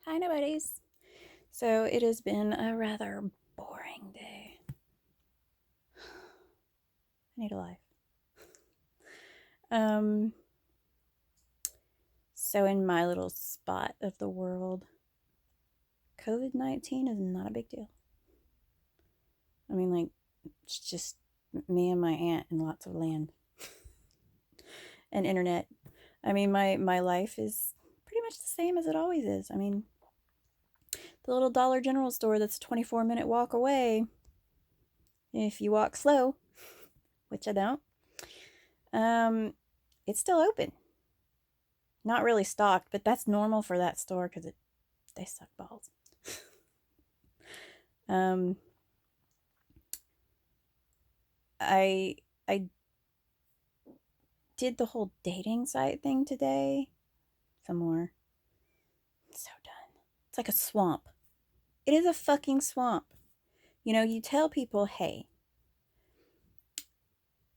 Hi, nobodies. So it has been a rather boring day. I need a life. Um, so in my little spot of the world, COVID-19 is not a big deal. I mean, like, it's just me and my aunt and lots of land and internet. I mean, my life is pretty much the same as it always is. I mean, the little Dollar General store that's a 24-minute walk away, if you walk slow, which I don't, um, it's still open. Not really stocked, but that's normal for that store because they suck balls. um, I I did the whole dating site thing today. Some more. So done. It's like a swamp. It is a fucking swamp. You know, you tell people, hey,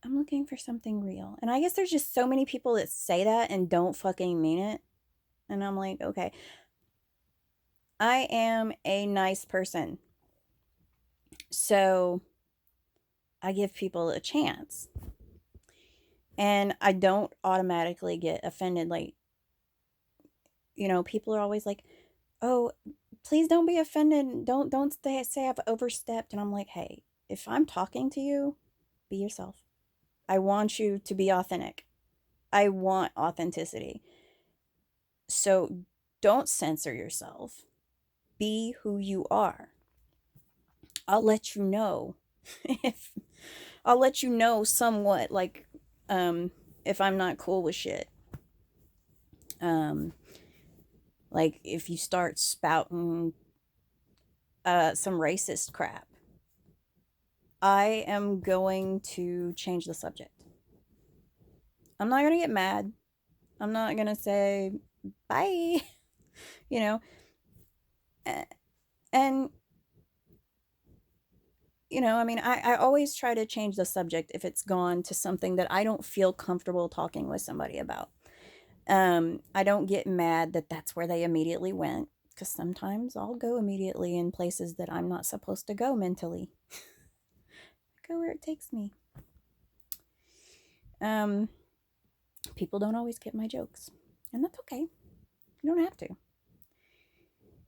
I'm looking for something real. And I guess there's just so many people that say that and don't fucking mean it. And I'm like, okay, I am a nice person. So I give people a chance. And I don't automatically get offended. Like, people are always like, oh, please don't be offended. Don't say I've overstepped. And I'm like, hey, if I'm talking to you, be yourself. I want you to be authentic. I want authenticity. So don't censor yourself. Be who you are. I'll let you know if I'll let you know somewhat, like, if I'm not cool with shit. Um like if you start spouting some racist crap, I am going to change the subject. I'm not going to get mad. I'm not going to say bye, you know. And, I mean, I always try to change the subject if it's gone to something that I don't feel comfortable talking with somebody about. I don't get mad that that's where they immediately went, because sometimes I'll go immediately in places that I'm not supposed to go mentally. Go where it takes me. Um, People don't always get my jokes, and that's okay. You don't have to.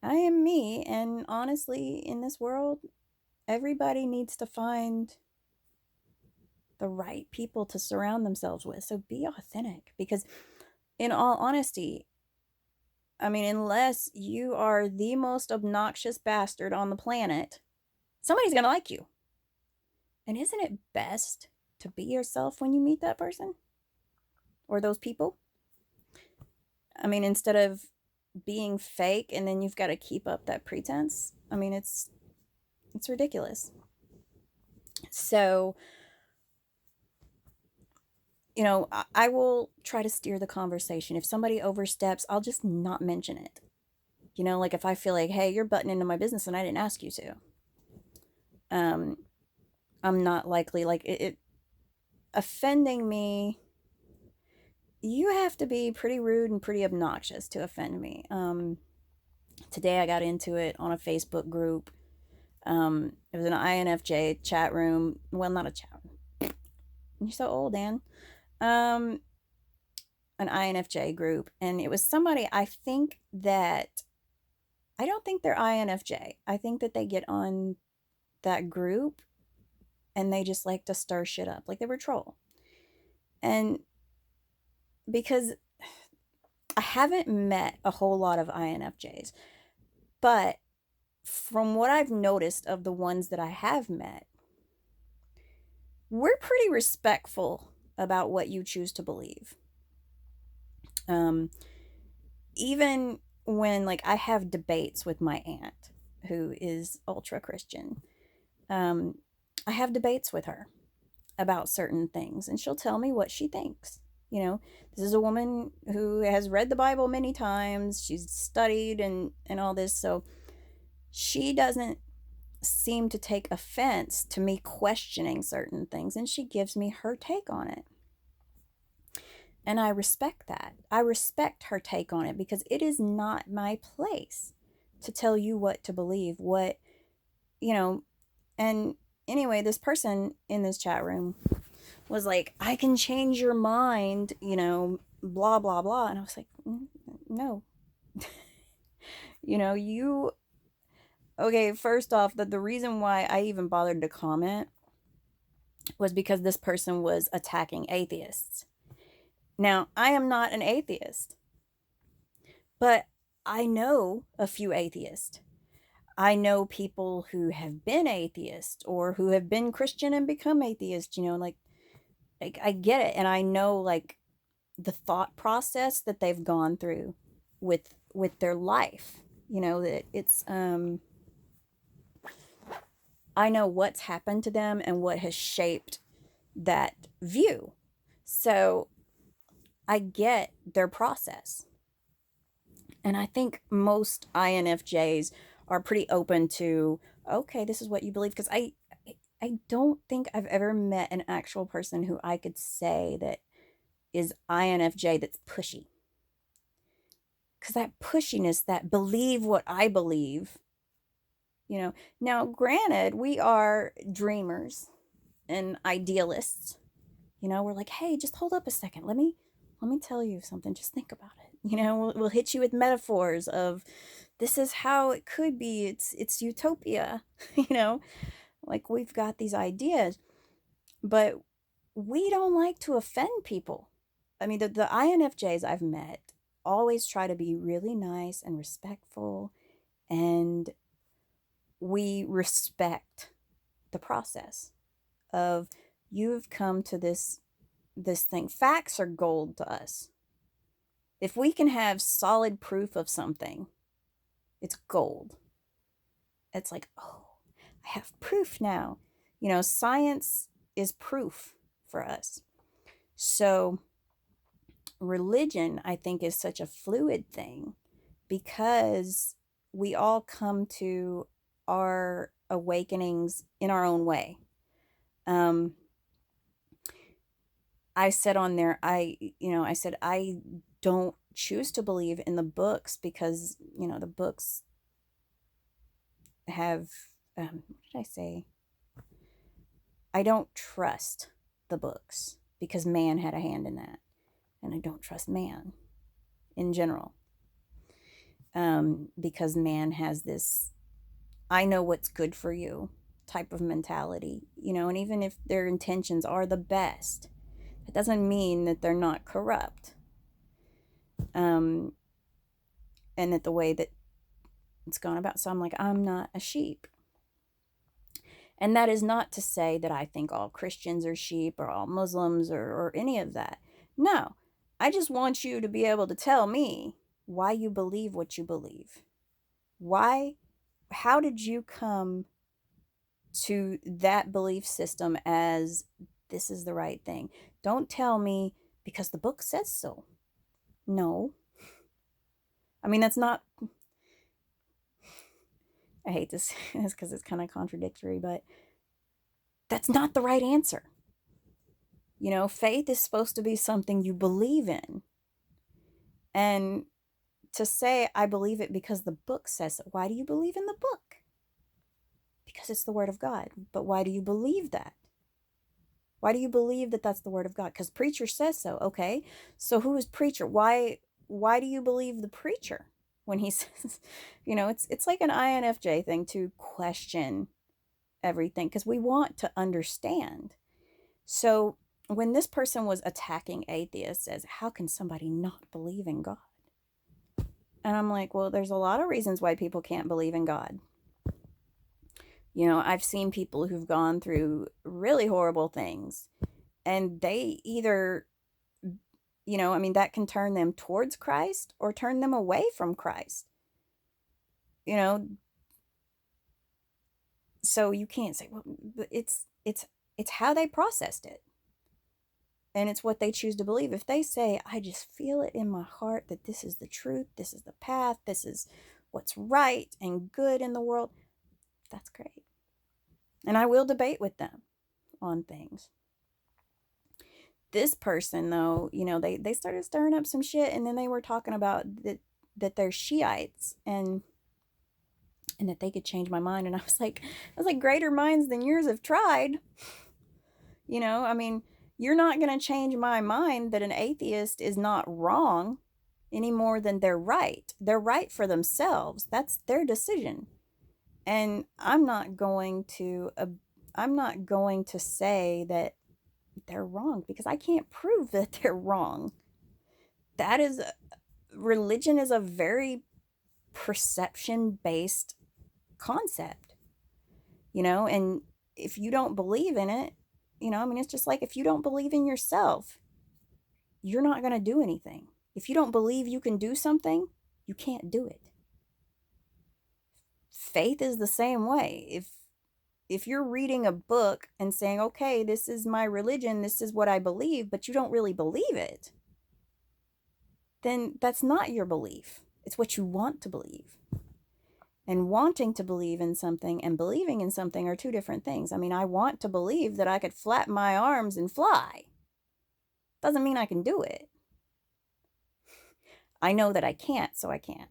I am me, and honestly, in this world, everybody needs to find the right people to surround themselves with. So be authentic, because, in all honesty, I mean, unless you are the most obnoxious bastard on the planet, somebody's gonna like you. And isn't it best to be yourself when you meet that person or those people? I mean, instead of being fake and then you've got to keep up that pretense. I mean, it's ridiculous. So, I will try to steer the conversation. If somebody oversteps, I'll just not mention it. Like if I feel like, hey, you're butting into my business and I didn't ask you to. Um, I'm not likely, like, it offending me. You have to be pretty rude and pretty obnoxious to offend me. Today I got into it on a Facebook group. It was an INFJ chat room. Well, not a chat room. You're so old, Dan. Um, an INFJ group, and it was somebody, I think that I don't think they're INFJ. I think that they get on that group and they just like to stir shit up, like they were troll. And because I haven't met a whole lot of INFJs, but from what I've noticed of the ones that I have met, we're pretty respectful about what you choose to believe. Um, Even when, like, I have debates with my aunt who is ultra Christian, um, I have debates with her about certain things, and she'll tell me what she thinks. This is a woman who has read the Bible many times. She's studied and all this, so she doesn't seem to take offense to me questioning certain things, and she gives me her take on it. And I respect that. I respect her take on it because it is not my place. to tell you what to believe, what, you know, and anyway, this person in this chat room was like, I can change your mind, blah, blah, blah. And I was like, no, you, okay, first off, the reason why I even bothered to comment was because this person was attacking atheists. Now, I am not an atheist, but I know a few atheists. I know people who have been atheists or who have been Christian and become atheist, like I get it, and I know like the thought process that they've gone through with their life. That it's I know what's happened to them and what has shaped that view. So I get their process. And I think most INFJs are pretty open to, okay, this is what you believe. Because I don't think I've ever met an actual person who I could say that is INFJ that's pushy. Because that pushiness, that believe what I believe, Now, granted, we are dreamers and idealists. We're like, hey, just hold up a second. Let me tell you something. Just think about it. We'll hit you with metaphors of this is how it could be. It's utopia. Like we've got these ideas, but we don't like to offend people. I mean, the INFJs I've met always try to be really nice and respectful, and we respect the process of you've come to this thing. Facts are gold to us. If we can have solid proof of something, it's gold. It's like, oh, I have proof now. Science is proof for us. So religion, I think, is such a fluid thing because we all come to our awakenings in our own way. I said on there, I said, I don't choose to believe in the books because, the books have, what did I say? I don't trust the books because man had a hand in that. And I don't trust man in general. Because man has this, I know what's good for you type of mentality, and even if their intentions are the best, that doesn't mean that they're not corrupt. And that the way that it's gone about. So I'm like, I'm not a sheep. And that is not to say that I think all Christians are sheep or all Muslims or any of that. No, I just want you to be able to tell me why you believe what you believe. How did you come to that belief system as this is the right thing? Don't tell me because the book says so. No. I mean, that's not, I hate to say this because it's kind of contradictory, but that's not the right answer. Faith is supposed to be something you believe in. And to say, I believe it because the book says it. Why do you believe in the book? Because it's the word of God. But why do you believe that? Why do you believe that that's the word of God? Because preacher says so. Okay, so who is preacher? Why do you believe the preacher when he says, it's like an INFJ thing to question everything because we want to understand. So when this person was attacking atheists as how can somebody not believe in God? And I'm like, well, there's a lot of reasons why people can't believe in God. I've seen people who've gone through really horrible things and they either, that can turn them towards Christ or turn them away from Christ. So you can't say, well, it's how they processed it. And it's what they choose to believe. If they say, I just feel it in my heart that this is the truth, this is the path, this is what's right and good in the world, that's great. And I will debate with them on things. This person, though, they started stirring up some shit, and then they were talking about that they're Shiites. And and that they could change my mind. And I was like, greater minds than yours have tried. I mean, you're not going to change my mind that an atheist is not wrong any more than they're right. They're right for themselves. That's their decision. And I'm not going to say that they're wrong, because I can't prove that they're wrong. That is Religion is a very perception based concept, and if you don't believe in it, I mean, it's just like if you don't believe in yourself, you're not going to do anything. If you don't believe you can do something, you can't do it. Faith is the same way. If you're reading a book and saying, okay, this is my religion, this is what I believe, but you don't really believe it, then that's not your belief. It's what you want to believe. And wanting to believe in something and believing in something are two different things. I mean, I want to believe that I could flap my arms and fly. Doesn't mean I can do it. I know that I can't, so I can't.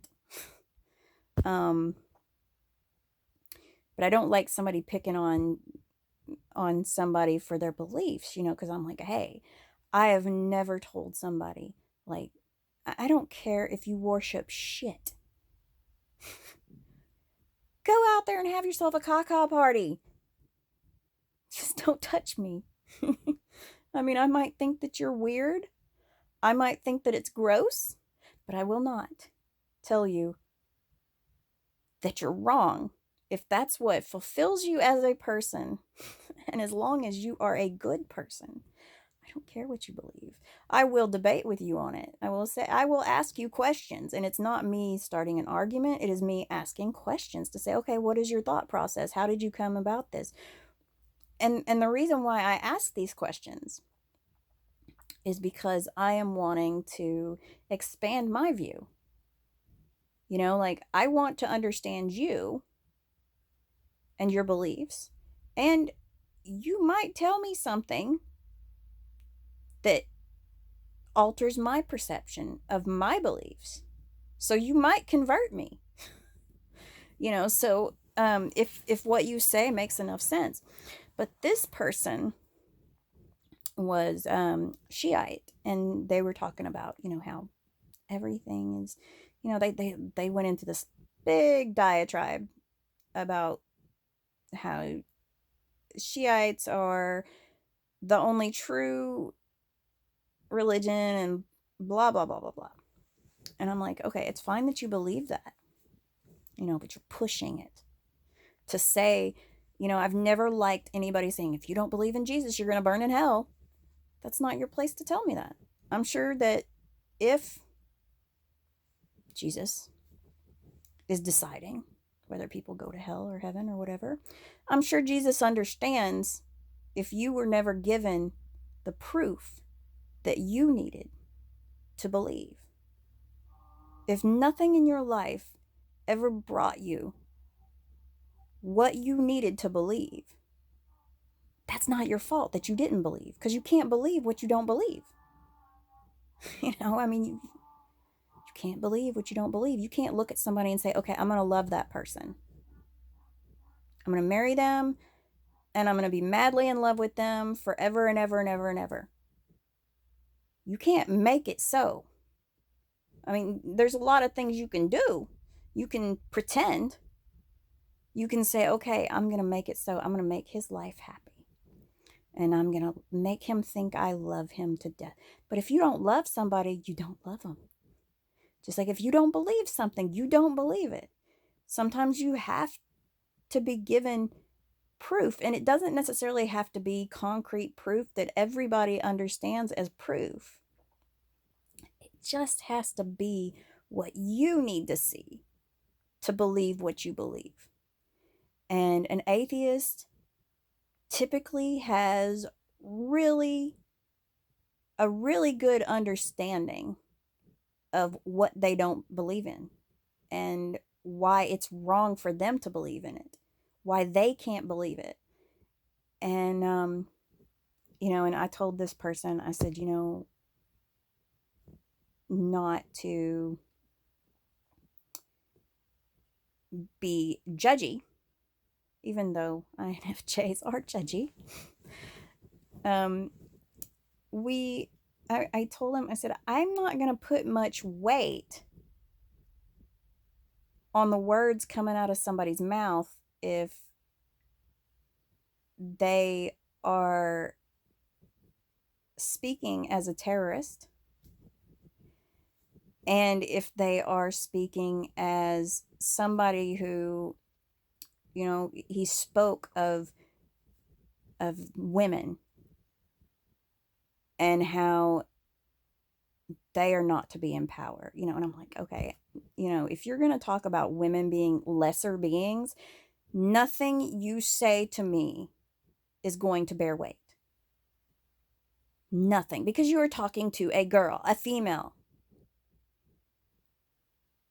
But I don't like somebody picking on somebody for their beliefs, because I'm like, hey, I have never told somebody, like, I don't care if you worship shit. Go out there and have yourself a caca party. Just don't touch me. I mean, I might think that you're weird. I might think that it's gross, but I will not tell you that you're wrong. If that's what fulfills you as a person, and as long as you are a good person, I don't care what you believe. I will debate with you on it. I will ask you questions, and it's not me starting an argument. It is me asking questions to say, okay, what is your thought process? How did you come about this? And the reason why I ask these questions is because I am wanting to expand my view. Like, I want to understand you and your beliefs, and you might tell me something that alters my perception of my beliefs. So you might convert me. So if what you say makes enough sense. But this person was Shiite, and they were talking about, how everything is, they went into this big diatribe about how Shiites are the only true religion and blah, blah, blah, blah, blah. And I'm like, okay, it's fine that you believe that, but you're pushing it to say, I've never liked anybody saying, if you don't believe in Jesus, you're going to burn in hell. That's not your place to tell me that. I'm sure that if Jesus is deciding whether people go to hell or heaven or whatever, I'm sure Jesus understands if you were never given the proof that you needed to believe. If nothing in your life ever brought you what you needed to believe, that's not your fault that you didn't believe, because you can't believe what you don't believe. I mean, you can't believe what you don't believe. You can't look at somebody and say, okay, I'm going to love that person. I'm going to marry them, and I'm going to be madly in love with them forever and ever and ever and ever. You can't make it so. I mean, there's a lot of things you can do. You can pretend. You can say, okay, I'm going to make it so. I'm going to make his life happy. And I'm going to make him think I love him to death. But if you don't love somebody, you don't love them. Just like if you don't believe something, you don't believe it. Sometimes you have to be given proof, and it doesn't necessarily have to be concrete proof that everybody understands as proof. It just has to be what you need to see to believe what you believe. And an atheist typically has a really good understanding of what they don't believe in and why it's wrong for them to believe in it, why they can't believe it. And and I told this person, I said, not to be judgy, even though INFJs are judgy. Um, we, I told him, I said, I'm not going to put much weight on the words coming out of somebody's mouth if they are speaking as a terrorist, and if they are speaking as somebody who, he spoke of women and how they are not to be in power, and I'm like, okay, if you're going to talk about women being lesser beings, nothing you say to me is going to bear weight. Nothing, because you are talking to a girl, a female,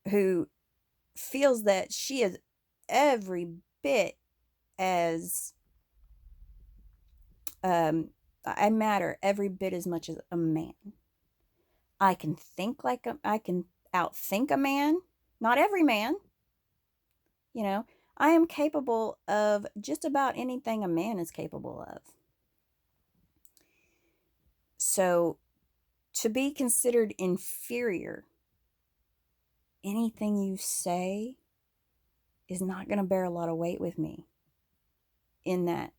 who feels that she is every bit as I matter every bit as much as a man. I can think like I can outthink a man. Not every man, you know. I am capable of just about anything a man is capable of. So to be considered inferior, anything you say is not going to bear a lot of weight with me in that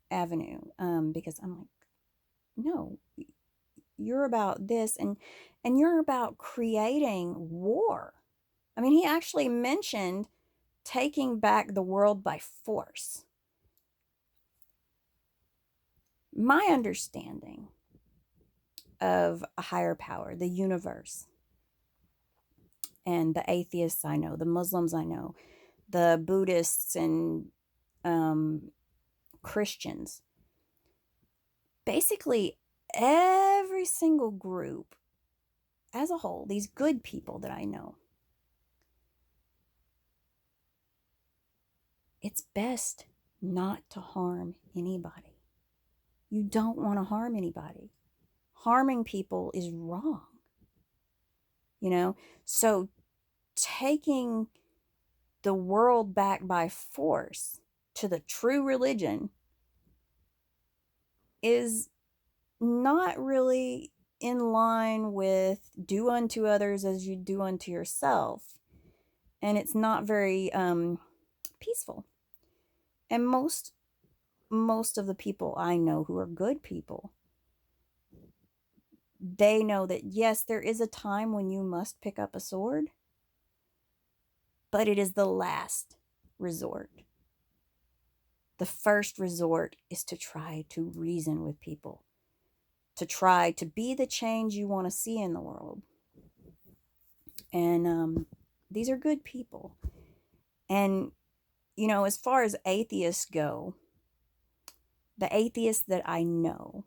avenue, because I'm like, no, you're about this, and you're about creating war. I mean, he actually mentioned taking back the world by force. My understanding of a higher power, the universe, and the atheists I know, the Muslims I know, the Buddhists and Christians, basically every single group as a whole, these good people that I know, it's best not to harm anybody. You don't want to harm anybody. Harming people is wrong. So taking the world back by force to the true religion is not really in line with do unto others as you do unto yourself. And it's not very peaceful. And most of the people I know who are good people, they know that yes, there is a time when you must pick up a sword, but it is the last resort. The first resort is to try to reason with people, to try to be the change you want to see in the world. And these are good people. And, as far as atheists go, the atheists that I know,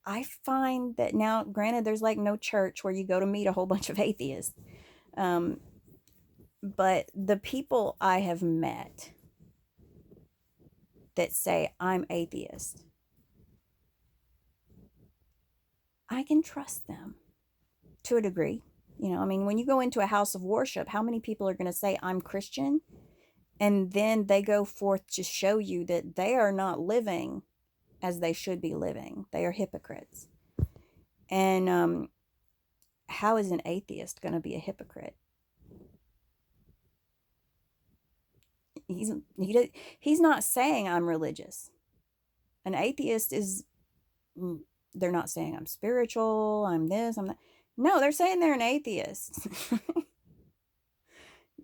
I find that now, granted, there's like no church where you go to meet a whole bunch of atheists. But the people I have met that say I'm atheist, I can trust them to a degree. I mean, when you go into a house of worship, how many people are going to say I'm Christian? And then they go forth to show you that they are not living as they should be living. They are hypocrites. And how is an atheist going to be a hypocrite? He's not saying I'm religious. An atheist is, they're not saying I'm spiritual, I'm this, I'm that. No, they're saying they're an atheist.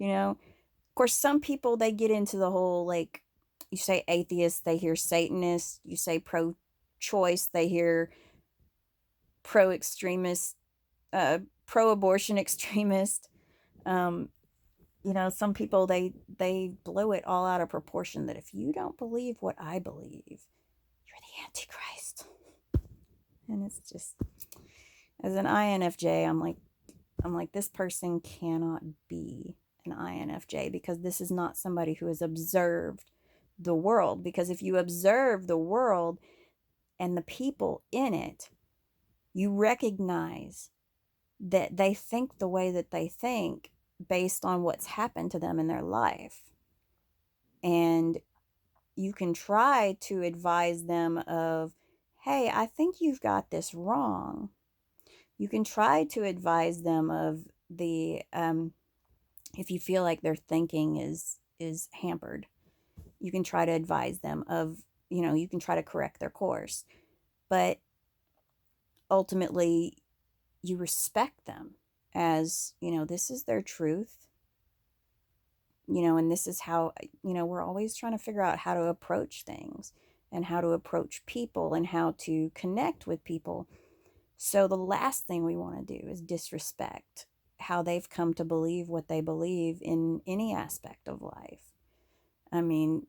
Of course, some people, they get into the whole, like, you say atheist, they hear Satanist. You say pro-choice, they hear pro-extremist, pro-abortion extremist. Some people, they blow it all out of proportion, that if you don't believe what I believe, you're the Antichrist. And it's just, as an INFJ, I'm like, this person cannot be an INFJ, because this is not somebody who has observed the world. Because if you observe the world and the people in it, you recognize that they think the way that they think based on what's happened to them in their life. And you can try to advise them of, hey, I think you've got this wrong. You can try to advise them of the if you feel like their thinking is hampered, you can try to advise them of, you can try to correct their course. But ultimately, you respect them as, this is their truth, and this is how, we're always trying to figure out how to approach things and how to approach people and how to connect with people. So the last thing we want to do is disrespect how they've come to believe what they believe in any aspect of life. I mean,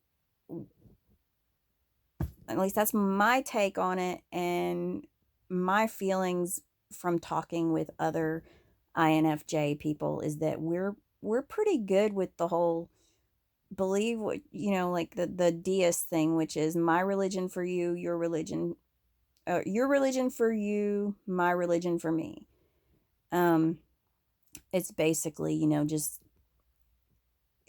at least that's my take on it, and my feelings from talking with other INFJ people is that we're pretty good with the whole believe what, like the deist thing, which is my religion for you, your religion for you, my religion for me. It's basically, just,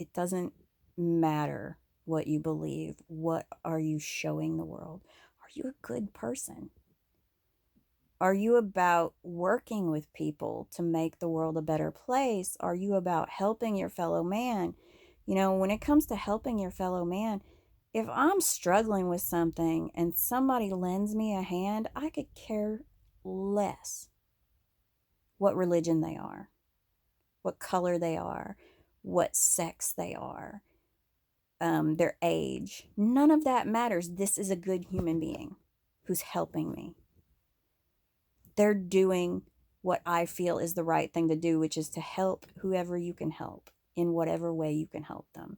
it doesn't matter what you believe. What are you showing the world? Are you a good person? Are you about working with people to make the world a better place? Are you about helping your fellow man? When it comes to helping your fellow man, if I'm struggling with something and somebody lends me a hand, I could care less what religion they are, what color they are, what sex they are, their age. None of that matters. This is a good human being who's helping me. They're doing what I feel is the right thing to do, which is to help whoever you can help in whatever way you can help them.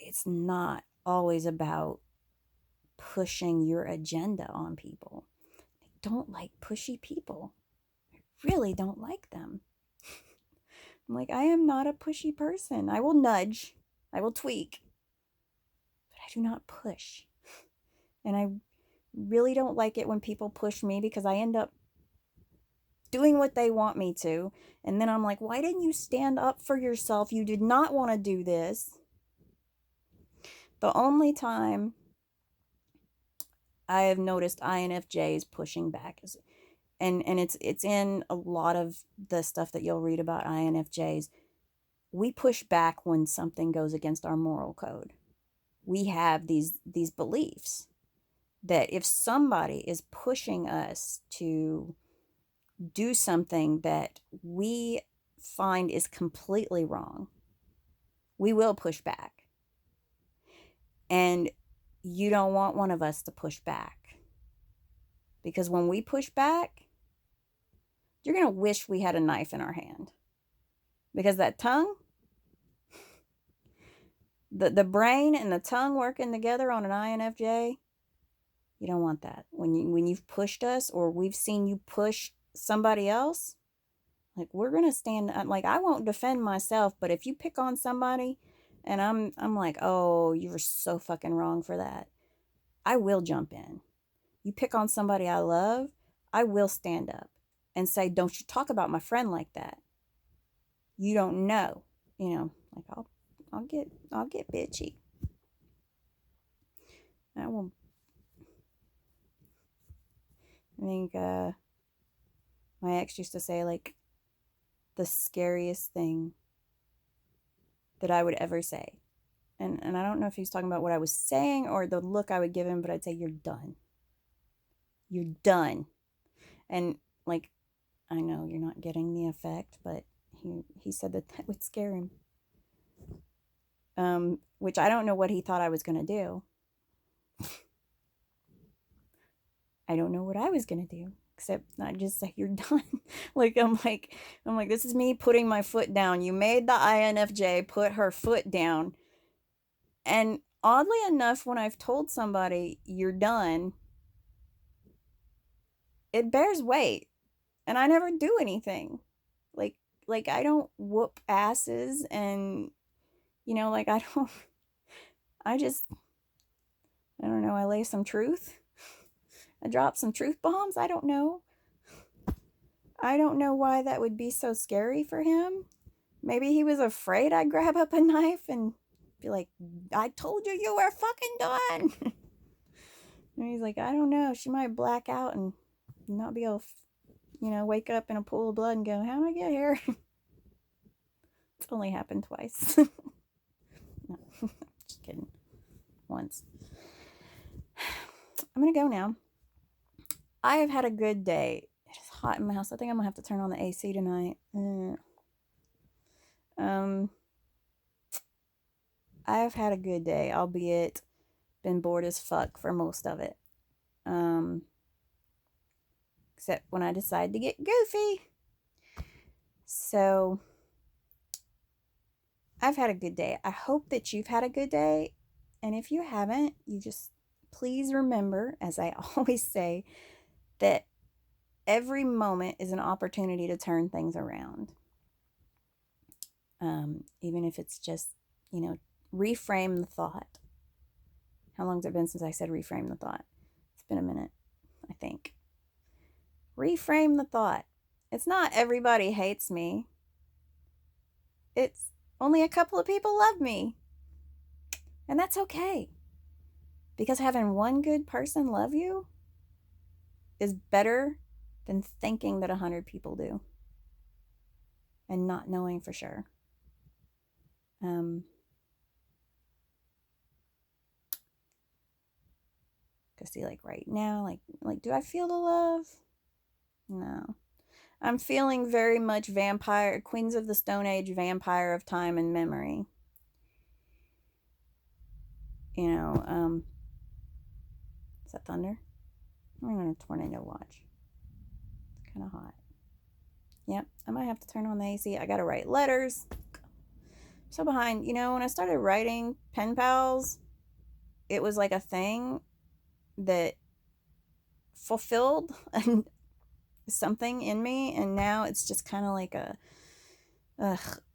It's not always about pushing your agenda on people. I don't like pushy people. I really don't like them. I'm like, I am not a pushy person. I will nudge, I will tweak, but I do not push. And I really don't like it when people push me, because I end up doing what they want me to. And then I'm like, why didn't you stand up for yourself? You did not want to do this. The only time I have noticed INFJs pushing back is, and it's in a lot of the stuff that you'll read about INFJs. We push back when something goes against our moral code. We have these beliefs that if somebody is pushing us to do something that we find is completely wrong, we will push back. And you don't want one of us to push back, because when we push back, you're going to wish we had a knife in our hand, because that tongue, the brain and the tongue working together on an INFJ, you don't want that. When you've pushed us, or we've seen you push somebody else, like, we're going to stand up. Like, I won't defend myself, but if you pick on somebody and I'm like, oh, you were so fucking wrong for that, I will jump in. You pick on somebody I love, I will stand up and say, don't you talk about my friend like that. You don't know, like, I'll get bitchy. I will. I think my ex used to say, like, the scariest thing that I would ever say. And I don't know if he was talking about what I was saying or the look I would give him, but I'd say, you're done. You're done. And, like, I know you're not getting the effect, but he said that would scare him. Which I don't know what he thought I was going to do. I don't know what I was going to do, except not just say you're done. I'm like, this is me putting my foot down. You made the INFJ put her foot down. And oddly enough, when I've told somebody you're done, it bears weight, and I never do anything. Like I don't whoop asses, and I don't. I just, I don't know. I lay some truth. I drop some truth bombs. I don't know. I don't know why that would be so scary for him. Maybe he was afraid I'd grab up a knife and be like, I told you you were fucking done. And he's like, I don't know. She might black out and not be able to, wake up in a pool of blood and go, how did I get here? It's only happened twice. No, just kidding. Once. I'm going to go now. I have had a good day. It's hot in my house. I think I'm going to have to turn on the AC tonight. I've had a good day, albeit been bored as fuck for most of it. Except when I decide to get goofy. So, I've had a good day. I hope that you've had a good day. And if you haven't, you just please remember, as I always say, that every moment is an opportunity to turn things around. Even if it's just, reframe the thought. How long has it been since I said reframe the thought? It's been a minute, I think. Reframe the thought. It's not everybody hates me. It's only a couple of people love me. And that's okay. Because having one good person love you is better than thinking that 100 people do. And not knowing for sure. Because see, like right now, like do I feel the love? No. I'm feeling very much vampire, Queens of the Stone Age, vampire of time and memory. Is that thunder? I'm on a tornado watch. It's kind of hot. Yep, I might have to turn on the AC. I gotta write letters. So behind, when I started writing pen pals, it was like a thing that fulfilled something in me, and now it's just kind of like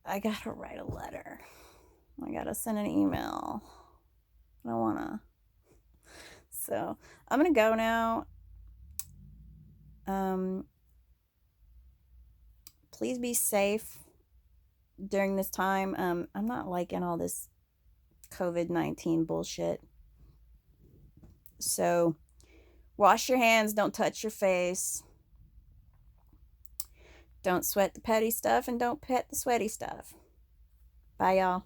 I gotta write a letter. I gotta send an email. I don't wanna. So I'm gonna go now. Please be safe during this time. I'm not liking all this COVID-19 bullshit. So wash your hands, don't touch your face. Don't sweat the petty stuff and don't pet the sweaty stuff. Bye, y'all.